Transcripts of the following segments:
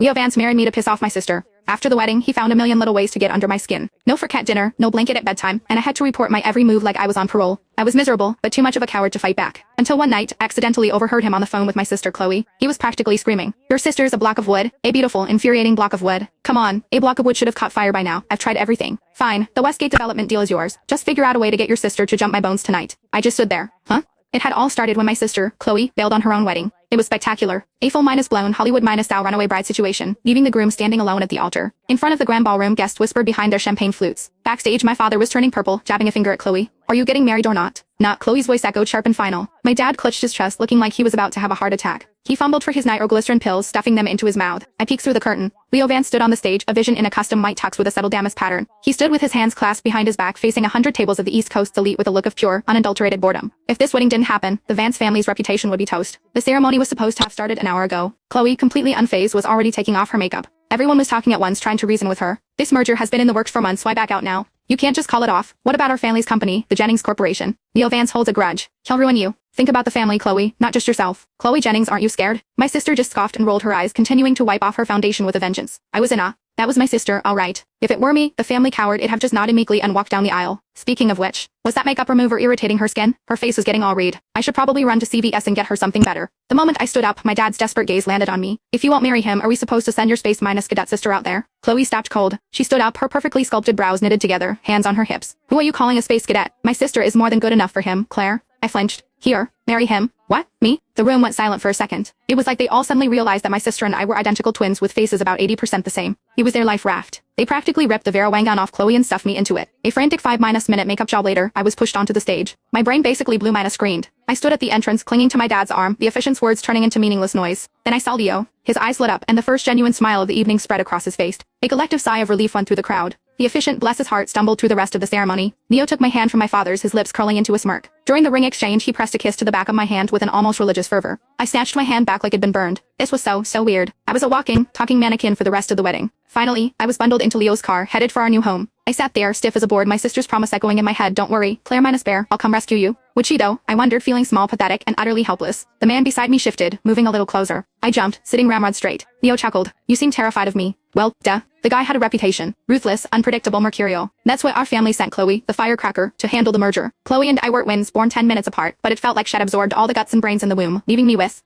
Leo Vance married me to piss off my sister. After the wedding, he found a million little ways to get under my skin. No cat dinner, no blanket at bedtime, and I had to report my every move like I was on parole. I was miserable, but too much of a coward to fight back. Until one night, I accidentally overheard him on the phone with my sister Chloe. He was practically screaming, "Your sister is a block of wood, a beautiful, infuriating block of wood. Come on, a block of wood should have caught fire by now. I've tried everything. Fine, the Westgate development deal is yours. Just figure out a way to get your sister to jump my bones tonight." I just stood there. Huh? It had all started when my sister, Chloe, bailed on her own wedding. It was spectacular. A full minus blown Hollywood minus style runaway bride situation, leaving the groom standing alone at the altar. In front of the grand ballroom, guests whispered behind their champagne flutes. Backstage, my father was turning purple, jabbing a finger at Chloe. "Are you getting married or not?" Not. Chloe's voice echoed sharp and final. My dad clutched his chest, looking like he was about to have a heart attack. He fumbled for his nitroglycerin pills, stuffing them into his mouth. I peeked through the curtain. Leo Vance stood on the stage, a vision in a custom white tux with a subtle damask pattern. He stood with his hands clasped behind his back, facing 100 tables of the East Coast's elite with a look of pure, unadulterated boredom. If this wedding didn't happen, the Vance family's reputation would be toast. The ceremony was supposed to have started an hour ago. Chloe, completely unfazed, was already taking off her makeup. Everyone was talking at once, trying to reason with her. "This merger has been in the works for months, why back out now? You can't just call it off. What about our family's company, the Jennings Corporation? Leo Vance holds a grudge. He'll ruin you. Think about the family, Chloe, not just yourself. Chloe Jennings, aren't you scared?" My sister just scoffed and rolled her eyes, continuing to wipe off her foundation with a vengeance. I was in awe. That was my sister, all right. If it were me, the family coward, it'd have just nodded meekly and walked down the aisle. Speaking of which, was that makeup remover irritating her skin? Her face was getting all red. I should probably run to CVS and get her something better. The moment I stood up, my dad's desperate gaze landed on me. "If you won't marry him, are we supposed to send your space minus cadet sister out there?" Chloe stopped cold. She stood up, her perfectly sculpted brows knitted together, hands on her hips. "Who are you calling a space cadet? My sister is more than good enough for him, Claire." I flinched. "Here, marry him." "What? Me?" The room went silent for a second. It was like they all suddenly realized that my sister and I were identical twins with faces about 80% the same. It was their life raft. They practically ripped the Vera Wang gown off Chloe and stuffed me into it. A frantic 5-minute makeup job later, I was pushed onto the stage. My brain basically blew minus screened. I stood at the entrance, clinging to my dad's arm, the efficient's words turning into meaningless noise. Then I saw Leo. His eyes lit up, and the first genuine smile of the evening spread across his face. A collective sigh of relief went through the crowd. The efficient, bless his heart, stumbled through the rest of the ceremony. Leo took my hand from my father's, his lips curling into a smirk. During the ring exchange, he pressed a kiss to the back of my hand with an almost religious fervor. I snatched my hand back like it'd been burned. This was so weird. I was a walking, talking mannequin for the rest of the wedding. Finally, I was bundled into Leo's car, headed for our new home. I sat there, stiff as a board, my sister's promise echoing in my head, "Don't worry, Claire minus bear, I'll come rescue you." Would she though? I wondered, feeling small, pathetic, and utterly helpless. The man beside me shifted, moving a little closer. I jumped, sitting ramrod straight. Leo chuckled. "You seem terrified of me." Well, duh. The guy had a reputation. Ruthless, unpredictable, mercurial. That's why our family sent Chloe, the firecracker, to handle the merger. Chloe and I were twins, born 10 minutes apart, but it felt like she'd absorbed all the guts and brains in the womb, leaving me with,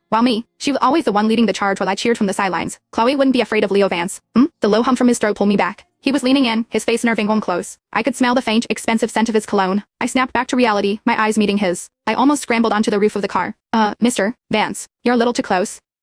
she was always the one leading the charge while I cheered from the sidelines. Chloe wouldn't be afraid of Leo Vance. The low hum from his throat pulled me back. He was leaning in, his face nerving one close. I could smell the faint, expensive scent of his cologne. I snapped back to reality, my eyes meeting his. I almost scrambled onto the roof of the car. Mr. Vance, you're a little too close."